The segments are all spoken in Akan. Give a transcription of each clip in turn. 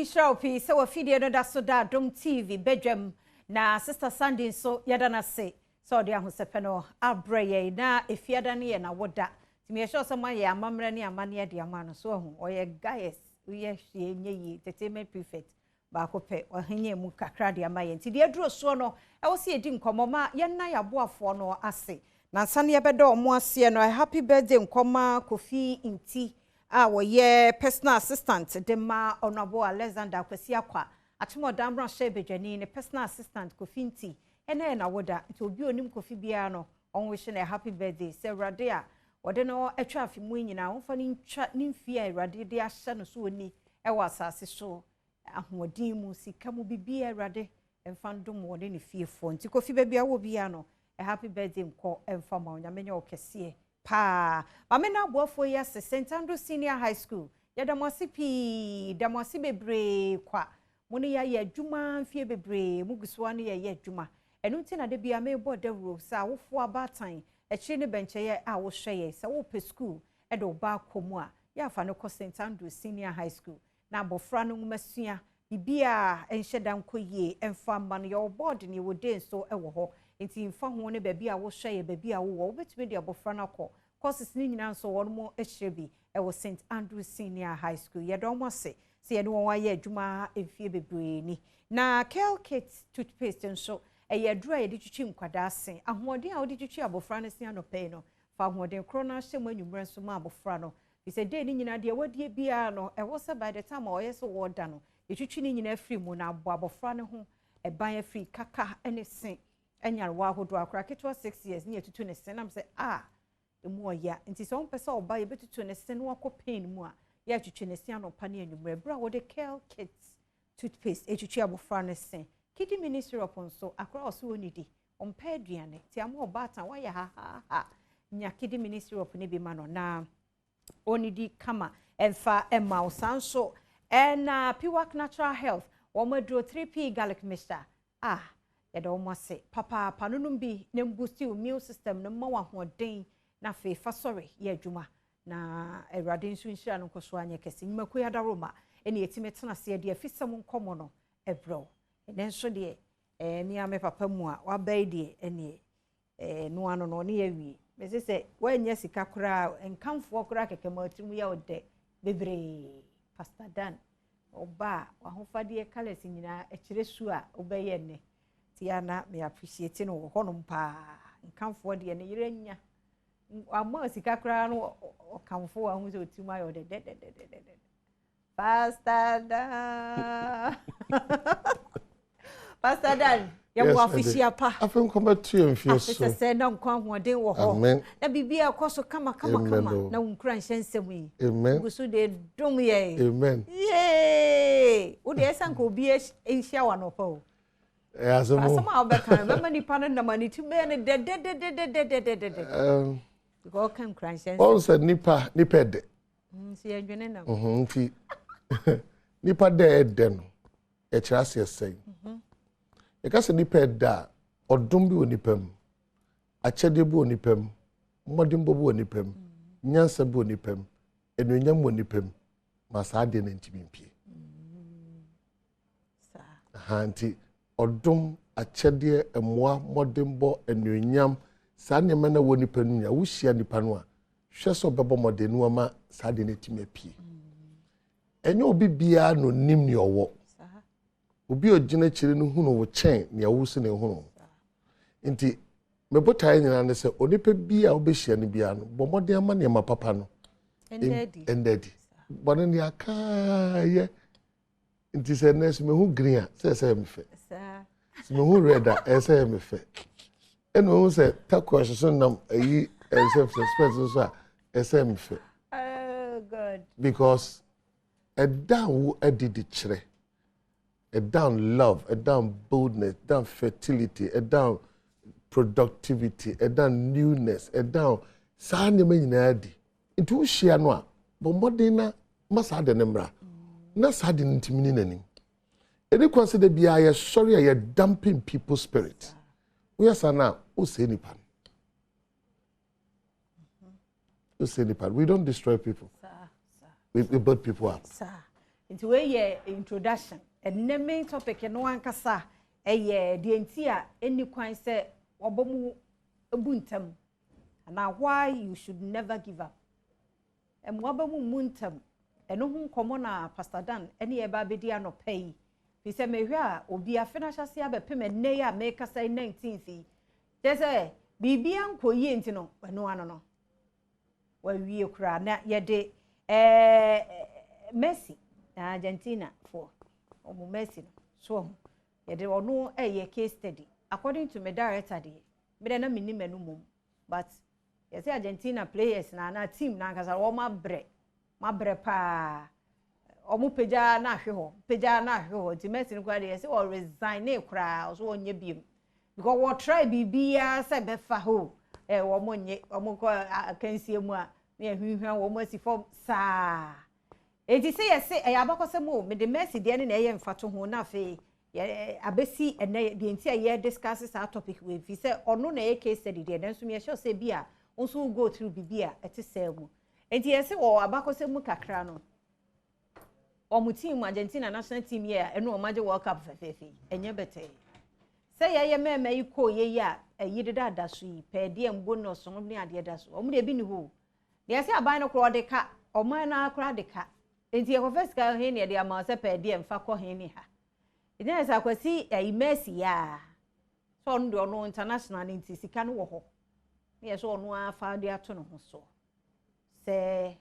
Israel P. So a video no da so da Adom TV Badwam na Sister Sunday so yada na se so dia ho sepeno abreye na efiada ne ye na woda ti me sure so ma ye amamre ne amane de ama no so ho oye guys we ye hwe nye yi entertainment prefect ba ko pe ohenye mu kakra de ama ye ti de aduro so no e wo se edi nkomo ma ye na ya boafo no ase na nsa ne ye beda omo ase no happy birthday nkoma Kofi Inti woye personal assistant de ma Honorable Alexander Kwesi Akwa atomo dambra shebedwani ne personal assistant Kofi Inti ene na woda nti obi onim Kofi bia no on wish na happy birthday se rade a wode no atwa afimu nyina wonfa ni ntwa ni mfia rade de ahye no so oni e wasase so ahoodin mu sika mu bibia rade emfa ndom wode ne fiefo nti Kofi bia wo bia no happy birthday nko emfa ma onyamenya okese pa mamena boafo ya St. Andrew Senior High School ya damwasi pi damwasi bebre kwa muni ya adwuma mfie bebre muguswa ne ya adwuma enu nti na de bia me bo de ro sa wofo abatan echi ne benche ye a wo hweye sa wo pe school e do ba komu a ya fa ne ko St. Andrew Senior High School na abofra no ngumasua bibia enhyeda nkoyie emfa man your board ne wo den so e wo ho nti mfa ho ne baby a wo hweye baby a wo obetumi de abofra na kɔ courses ni nyina so won mo ehyebi e wo St. Andrew Senior High School ye do mo se ye no won ye adwuma efie bebre ni na Kel Kit toothpaste nso e ye dura ye de twitwi nkwada asen ahoɔden a wo de twitwi abofra no se anɔpɛ no fa ahoɔden kro na hye mo anwumre nso ma abofra no bi se de ni nyina de wadie bia no e wo se by the time o ye so wo da no ye twitwi ni nyina free mu na abofra no ho e ban free kaka ene sen enyarwa ahodo akra ketwa 6 years ni etutu ne sen am se emu oya nti so mpesa oba ye betutu ne sen wako pain mu a ya twitwe ne sen anopa ne anwumre bra wo de Kel Kit toothpaste etwitwe abofra ne sen kidney ministry upon so akra oso onidi ompa aduane ti am oba atan wa ya ha nya kidney ministry upon ne bi ma no na onidi kama emfa emma osanso na Piwak Natural Health wo madro 3P garlic mixture ya do mo se papa panunum bi ne boost immune system no ma wa hoden na fe fa sorry ye adwuma na awrade nso nhira no koso anye kese nyimaku ya daroma ene yetime tena se de afisem nkomo no ebro ene nso de mi ame papa mu a wa bai de ene no ano no ne yawi me se wanya sika kura enkamfo kura keke matimu ya ode bebre Pastor Dan oba wa hofade kales nyina ekire su a obaye ne tiana me appreciate no honom pa enkamfo de ne yerenya amma sika kura no okamfo a hu se otimu ayo de Pastor Dan Pastor Dan ya wo afishia pa afem koma tu mfio so afisa se na nkwa hoden wo ho na bibia koso kama na unkura nsensem yi amen gusu de dum ye amen ye wo de esanko obi ehia wa no pa o asama obeka mama ni pa na mani ti be ne de go kan kran nsensem on said nipa de si enwene na nti nipa de no e kira se sei ekase nipa da odom bi onipam achede bi onipam modimbo bi onipam nyansa bi onipam enunyam onipam masade na ntimimpie hanti odom achede emoa modimbo enunyam sanema na wonipa nunya wuhia nipa no a hweso bebo modenu ama sade na timapie enye obi bia no nim ne owo obi ogina chire no hunu wo chen ne awusu ne hunu nti mebotae nyina ne se onipa bia obehia ne bia no bomode ama ne papa no endedi bone ne akaye nti se nes me hu green se me fe se me hu red se me fe eno se takwa so nam ayi self suspect so se me fe oh god because a down edidi chire a down love, a down boldness, a down fertility, a down productivity, a down newness, a down sani me nyina di. Into hia no a, bombode na masade ne mra. Na sade ntimi nanim. Any consider bia ye sorry ye dumping people's spirit. We are sana o say nipa. O say nipa. We don't destroy people. We build people up. Sir. Nti we ye introduction. And the main topic no ankasa eye the entia any kwan say obomu ebuntam. And now why you should never give up. And wabamu muntam. Eno hu nkomo na Pastor Dan ene ye ba bedi anopay. Fi se mehwe a obi afenahya se abepem enne ya make say 19th. Je say bibia nkoyi enti no eno ano no. Wa wie kura na ye de Messi na Argentina for omo Messi no. So ye de ono ye case study. According to me director de me de na minim enumum. But you say Argentina players na team na kasa wo mabre pa omu peja na hwe ti Messi nkwa de say o resign na kura so onye biem because we try bibia say be fa ho wo monye omu ko akansie mu a na ehwehwa wo Messi form sa enti say yes say abakosem o me de Messi de ne ye mfato ho na fe abesi ene de enti ye discuss this topic we fi say ono na ye case study de nso me sure say bia also go through bibia etisemu enti yesi wo abakosemu kakra no omu team Argentina national team here eno omaje World Cup fefefe enye bete say ye meme yiko ye ya yideda daso yi pede mbo no so ne ade daso omu de bi ni ho de yesi aban no kro de ka oman na kra de ka enti ye confess ka he ne de ama se pede mfa ko he ni ha enti yesi akwasi Messi ya so ndo no international enti sika no wo ho yes onu afa de ato no so se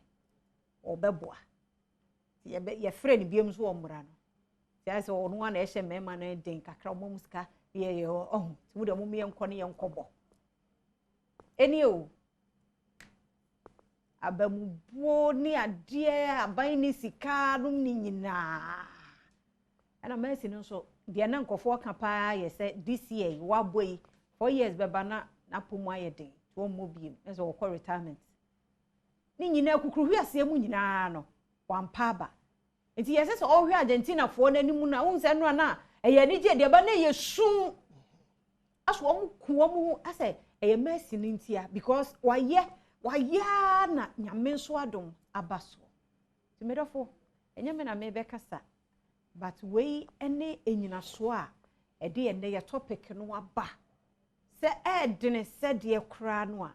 obeboa ye frɛ biem so omra no se onu na ehye mema na den kakra mo musika ye mu de mo me enko ne yenkobo eni o abamubuo ni ade aban ni sika no ni nyina ana Messi no so de na nkofo ka pa ye se this year wa boy 4 years beba na pomu ayede wo mobiem eso wo retirement ni nyina kukuru hwiase mu nyina no wampaba enti yese so ohwe Argentina fo na nimu na wonse no na eye ni je de ba na yesu aso wo kuo mu ase eye Messi nintia because waye na nyame nso adom abaso ti medofo enye me na me be kasa but we ene enyina so a ede ene ye topic no aba se edene se de kra no a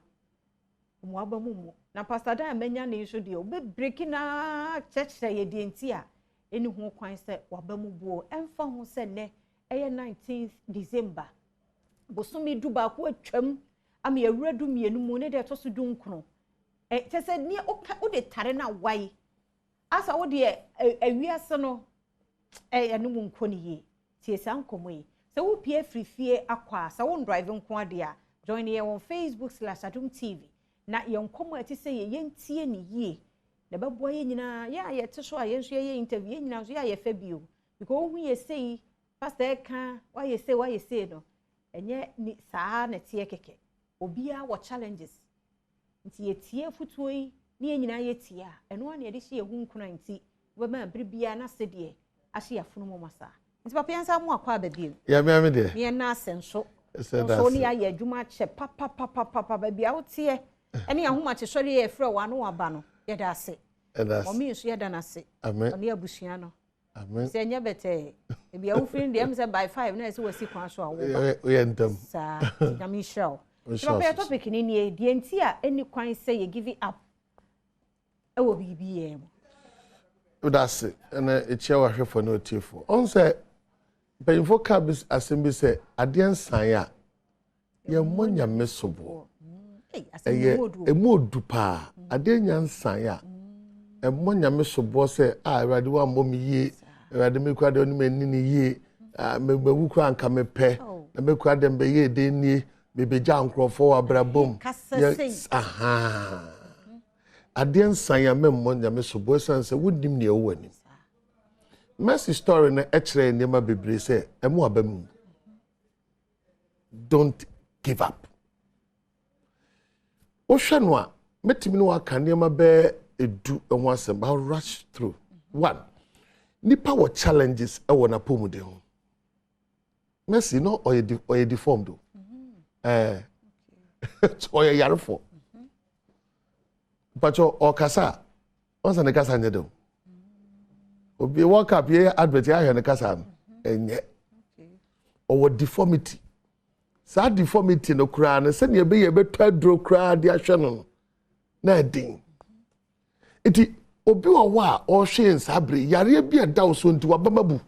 mo aba mu na Pastor Dan menya ne so de obe break na church ye de enti a eni ho kwan se waba mu buo emfa ho se ne eye 19th December bosomi du ba ko atwam am ye wuradu mienu mu ne de to so du nkono te se ni o de tare na wai asa wo de awiase no enu mu nkoni ye tie san komo yi se wo pie frifie akwa sa wo drive nko ade a join ye on Facebook/Adom TV na ye nkomo ati se ye yentie ni ye na babo ye nyina ya ye te so a ye nso ye interview ye nyina so ya ye fa bio because hu ye sei pastor ka wa ye sei no enye ni saa na tie keke obia wo challenges nti ye tie futuo yi ni ye nyina ye tie a eno na ye de hye hu nkuna nti we ma bribia na se de ahye yafunu mo masa nti papa yansa mu akwa babiem ya me ame de me na asenso so ni aye adwuma che papa babia wotie ene ahoma che sori ye frɛ wa no waba no ye da ase omi nso ye da na ase oni abusua no amen se nya bete e bia wo free dem se by 5 na se wasi kwan so awo we ndam sa na mi show papa topic ni ni die nti a eni kwan se ye give it up e wo bibi ye mo that's it and it's your hwefo no tiefo on say benfo cabs assembly say aden san ya ye monya mesobo emu pa aden nyan san ya monya mesobo say awade wa mbom yie awade me kwade oni mani ni yie mewu kra anka mepe na me kwade mbe ye de ni bebeja nkrofo abrabom yes aha aden san ya monya mesobo sanse wodim ne ewani Messi story na ekre nema bebre say emu abamu don't give up o hwe no a metimi no aka nema be edu enho asem ba rush through one nipa wo challenges e wona pomude ho Messi no oye deformed oye yarefo but o kasa onsa ne kasa nyedem obi walk up here advert ya hwe kasa enye or deformity sa deformity no kura na se ne be ye beto adro kura de ahwe no na din iti obi wa o hwe nsabre yare bi eda wo so nti wabamabu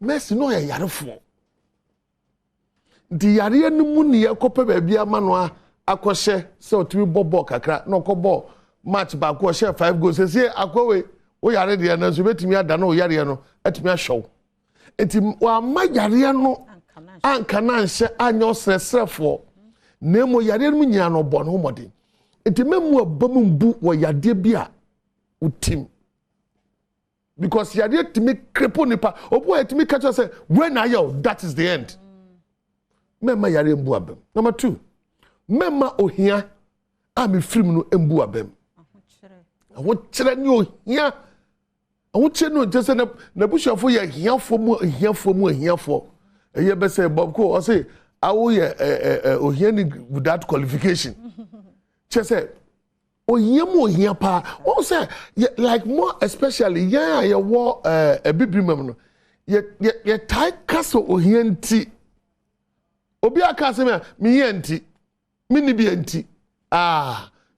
Messi no ya yarefo di yare no mu ne yakopa ba bia ma no akɔhye se otumi bɔbɔ kakra na ɔkɔbɔ match ba ko hye 5 goals se akɔwe wo yare de na so betumi ada na wo yare no atumi ahwɛw enti wa ma yare no anka na nhyɛ anyo sresrefo na mo yare no nyina no bɔ no mɔden enti memu abamu mbu wo yade bia utim because yade timi krepo nipa obo etimi catch say when are you that is the end mema yare mbu abem number 2 mema ohia a me film no mbu abem awo kire ni ohia awo kire no je say na bushafo ye hiafo mu eye be say bob ko o say awo ye ohia ni without qualification che say ohia pa o say like more especially ye wo bibrimam no ye tai kaso ohia nti obi aka se me ye nti mini bi nti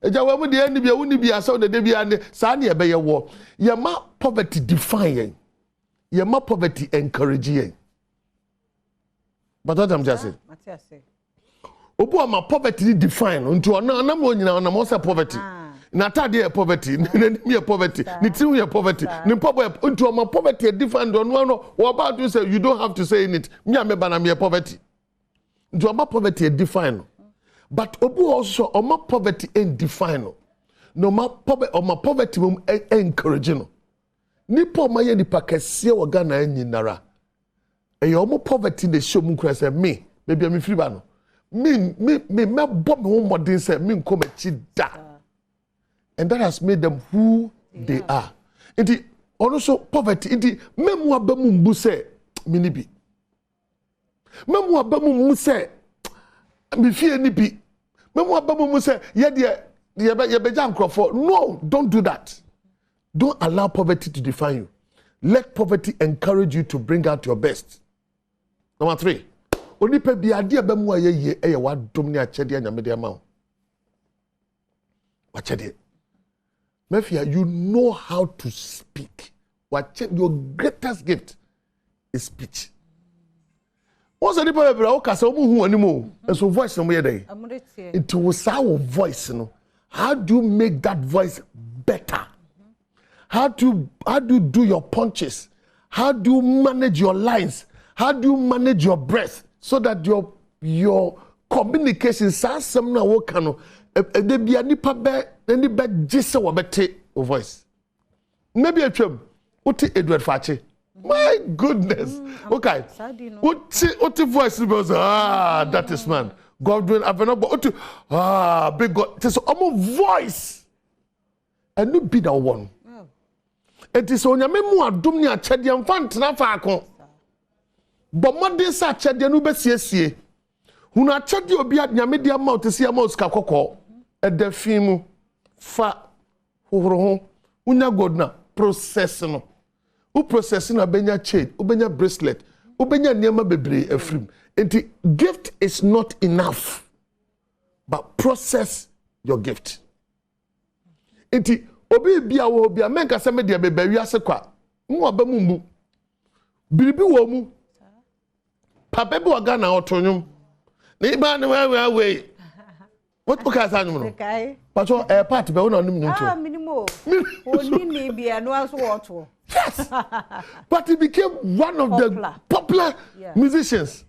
eja wa mu de ni bi woni bi aso de bi ande sa na ye be ye wo ye ma poverty define yen ye ma poverty encourage yen but what I'm just saying obu ama poverty define nti ona na mo nyina ona mo say poverty na tade ye poverty ni ye poverty ni tin ye poverty ni pobo nti oma poverty define no wo about to say you don't have to say it me ameba na me poverty nti oma poverty define but obu also oma poverty and define no ma poverty mum encourage no nipa ma ye nipa kese wo Ghana anyinara e yo mo poverty de show mu kura say me baby me free ba no me bob me modern say me nko machi da and that has made them who they are inti also poverty inti memu abamu mbu say mini bi memu abamu mu say me fie ni bi memu abamu mu say ye be jankrofo no don't do that. Don't allow poverty to define you. Let poverty encourage you to bring out your best. Number 3. Oni pe bi ade abamu ayeye eye wadom ne achede anyamede ama wo. Wachede. Mafia, you know how to speak. Your greatest gift is speech. What's the people be o kasa omu hu animo? So voice no ye dey. It was our voice no. How do you make that voice better? How do you do your punches? How do you manage your lines? How do you manage your breath so that your communication some na wo kano de bia nipa be gise wo bete voice. Maybe a twem oti Edward Fache. My goodness. Okay. Oti voice was that is man. Godwin Avenobo oti big God. So voice. And no be that one. It is on your memu adom ni achede mfantena faako bo modern sa achede no besiesie hunu achede obi nyame dia ma otesi ama oska kokko edafimu fa hohoro ho unya godna process no u process na benya chain ubenya bracelet ubenya niam bebre afrim enti gift is not enough but process your gift enti obi bia wo bia menka se me de be wiase kwa nwo ba mu mbu biribi wo mu papa bi oga na otonyum na iba na we what ka sa nyum no pato part be wona nim nyum minimo oni ni bia no aso woto yes but he became one of the popular musicians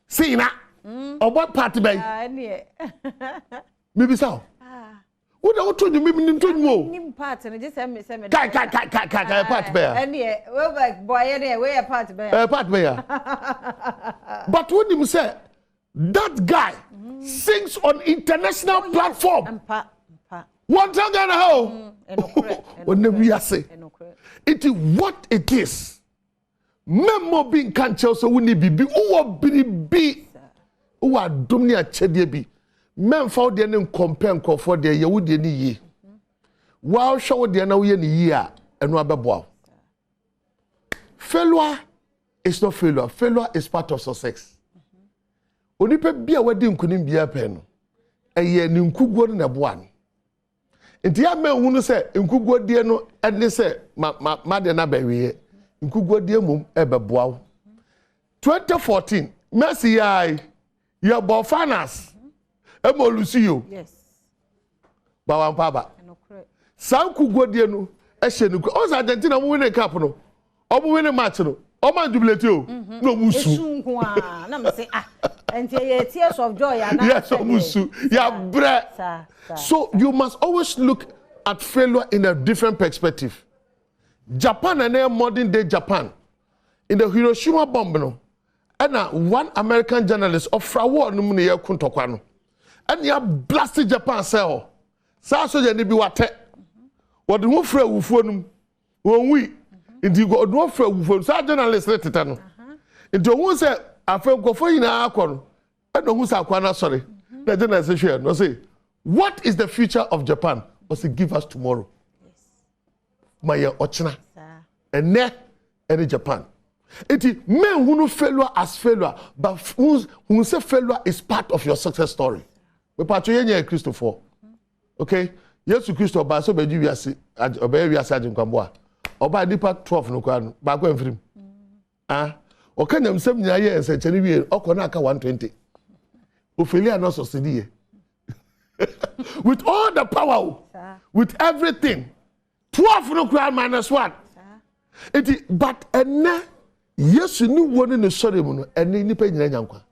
see na what part be maybe so what I told you, maybe to you. Part and just say me. Part bear. And yeah, boy, anyway, where part bear. Part bear. But when you say that guy sings on international platform, one time and a half. When we are say it is what it is. Memo being can't tell so we need be who are domnia chedi men for the name compare for the ye would ye. While show the na ye ni ye and no abebo. failure is not failure. Failure is part of success. Onipa bia wadi nkunim bia pe no. Eye ni nkugwo na boa. Nti ya me hunu se nkugwo die no ene se ma de na bawie. Nkugwo die mum ebeboa. 2014 Messi ya Bofanas Emolusiyo. Yes. Badwam Papa. Sankugwo die no ehye ni o sa Argentina mo win cup no. Omo win match no. O man jubilate o. No musu. Esu nko a na me say enti ye tears of joy ya na. Yes, musu. Ya bre. So you must always look at failure in a different perspective. Japan and modern day Japan in the Hiroshima bomb no. And one American journalist of war no mun ye kuntokwa no. And ya blasted Japan say sa so je ni bi wate. What the frɛ wufuo num. Won wi. Ndi go do frɛ wufuo. Sa journalist leteta no. Ndi ohun say afa nkofo yina akɔ no. And ohun say akwa na sorry. The journalist say no say what is the future of Japan? Or say give us tomorrow. Yes. My ochina. And ne any Japan. Iti men who failure as failure, but who say failure is part of your success story. We patchoye Christopher. Okay? Yesu Christo ba so beji wiase obey wiase ajinkwambo a. Oba nipa 12 no kwa no ba kwa mfirim. O ka nyam sem nya ye ensencheri wie okọ na aka 120. Ophelia no succeed. With all the power, with everything. 12 no kwa -1. But ene Yesu ni woni ne sori mu no ene nipa nyina nyankwa.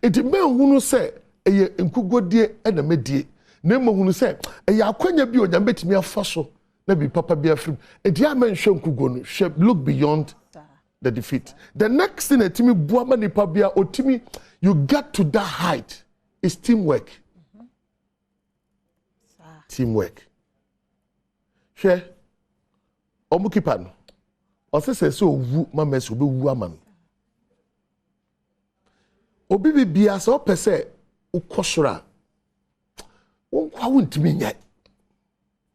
Enti me hunu se eye nkugodie ena medie. Na mo hunu se eye akwanya bi onyam betimi afa so na bi papa bi afrim. Enti a men hwe nkugo no look beyond the defeat. The next thing etimi buama nipa bia otimi you get to that height is teamwork. Teamwork. Hwe omukipa no Osese se owu mama se obewu aman. Obi bibia se opese ukosora. Wonkwa wontimi nyai.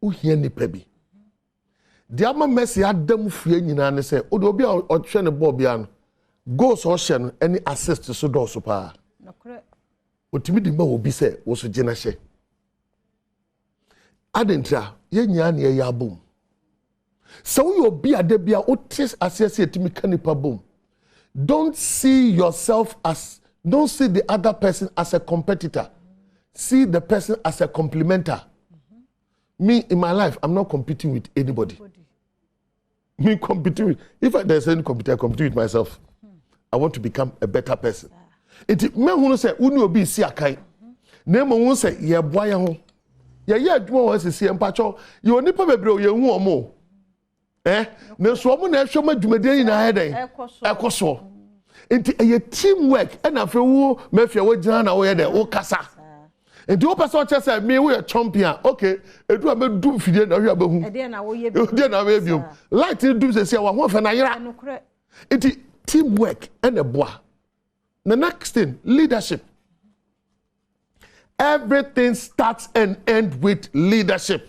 Uhia nipa bi. Dia mama se Adom fie nyina ne se obi a ohwe ne ball bia no. Goals o hye no any assist so do so pa. Nokre. Otimi di ma obi se wo so gina hye. Adentra ye nya ne ye abom. So you be a debia otis asese etimi kanipa bom. Don't see yourself as don't see the other person as a competitor. See the person as a complementer. Me in my life, I'm not competing with anybody. Me competing with if there's any competitor, I compete with myself. I want to become a better person. It me who say unu obi si akai. Na mo who say ye boa ye ho. Ye adwuma wo sisi empacho. Ye onipa bebre o ye hu omo. Na so mo na ehwe madwumade yi na hedan ekoso enti eye teamwork na afa wo mafia wo gina na wo ye den wo kasa enti wo person chese me wo ye champion okay edu amedu fidie na hwe abahu ede na wo ye biom light du sese wa ho fa na yera enti teamwork na boa. The next thing, leadership. Everything starts and ends with leadership.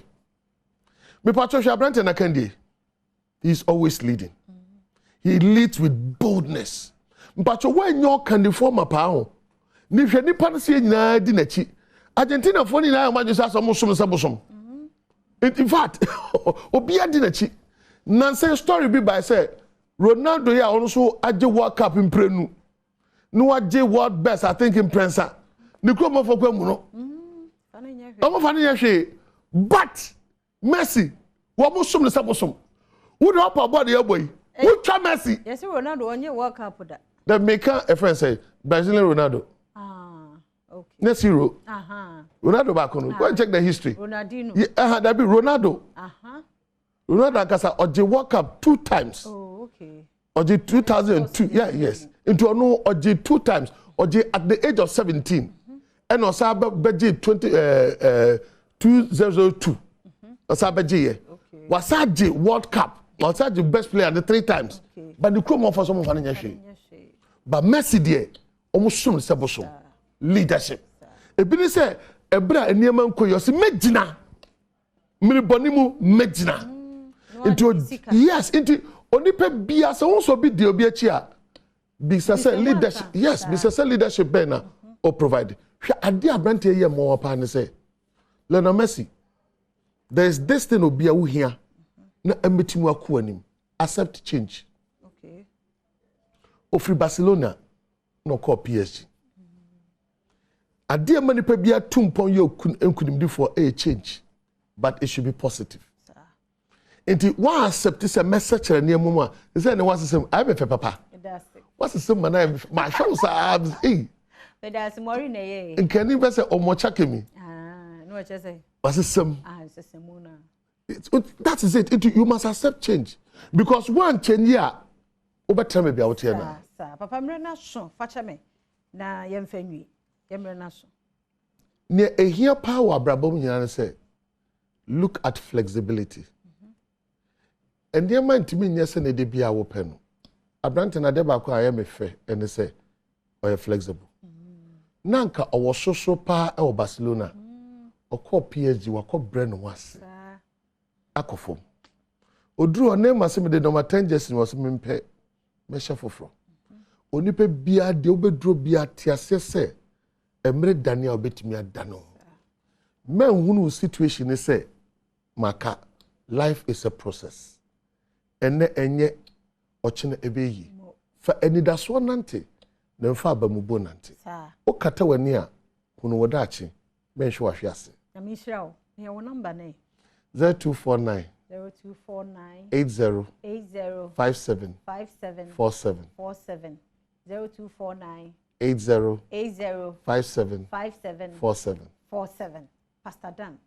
Me patrol Brandon Akandi. He's always leading. He leads with boldness. Mpacho when you can form a power. Ni hwe ni panse nyina di nachi. Argentina for ni na ma just so musom. In fact, obi adi nachi. Nansen story be by say Ronaldo ya also aje World Cup in prenu. No aje world best I think in Prensa. Ni kro mo fokwa mu no. Fani hwe. But Messi wo musom ne sabosom. Who do up about the boy? Who try Messi? Yes, Ronaldo on your World Cup that. The maker a friend say Brazilian Ronaldo. Okay. Next hero. Ronaldo back on. Go and check the history. Ronaldinho. Yeah, that be Ronaldo. Ronaldo Akasa Oje World Cup 2 times. Oh, okay. Oje 2002. Yeah, yes. Into no Oje 2 times. Oje at the age of 17. And Osaba Beji 2002. Osaba Beji. Wasaji World Cup. Wasaji best player the 3 times. Okay. But the crew for someone funny yeshe. But Messi there almost soon sebosom leadership. Ebini say ebra eniema nko yosi medina. Miri bonimu medina. Yes, into onipa bia so won so be de obi achi a business leadership. Yes, business leadership bena or provide. Hwe ade abrante ye mo pa ne say. Lena Messi. There is this thing obi a wo hia na ametimu akọ anim. Accept change. Okay. Ofri Barcelona no call PSG. Ade amanipa bia tumpon ye enkunimdi for a change. But it should be positive. Inti one accept this a message na nemu a is say ne was say I be papa. What's the same man my shows are eh. But that's more na ye. Nkani be say omocha kemi. No what you say. What's the same? It's the same una. That is it. You must accept change because one change here over time be out here now. Sir, papa mre na so facha me na yemfa nwi. Yemre na so. Ne ehia power abrabom nyina say look at flexibility. And the man to me, yes, and they be our pen. A branch na deba ko I am a fair and they say, or flexible. Nanka or social pa or Barcelona or call PSG or call Bren was Akofo. O drew a name as me the number 10 Justin was mimpe measure for from. Onipe bia de obedro bia tiase se emre Daniel bet me adano. Men who situation is say maka life is a process. Ene enye ochine ebeyi fa enidaso nante na mfa abamubo nante o kata wani a kunu wodachi menhwe wahwe na mishra o ye wo number na 0249 80 57 47 0249 80 57 47 Pastor Dan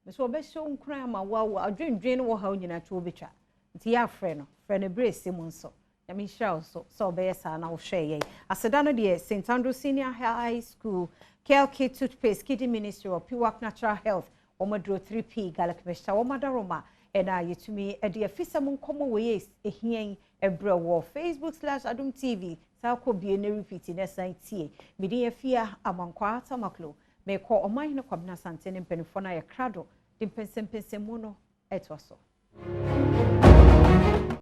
so be show nkran ma wa adwendwen wo ha onyina twa obetwa nti ya frɛ no brace mu nso ya mi hira so be sa na wo hwɛ ye aseda no de St Andrew Senior High School KLK Toothpaste Kidney Ministry of Piwak Natural Health Omodro 3P Galak Meshta Omadaroma ena yetumi de afisem nkomo we ehien ebre wo Facebook/Adom TV sa ko bie na repeat na san tie medi afia amankwa tamaklo me ko oman ne kwabna sante ne mpenifo na ye krado de mpensempensemu no etwaso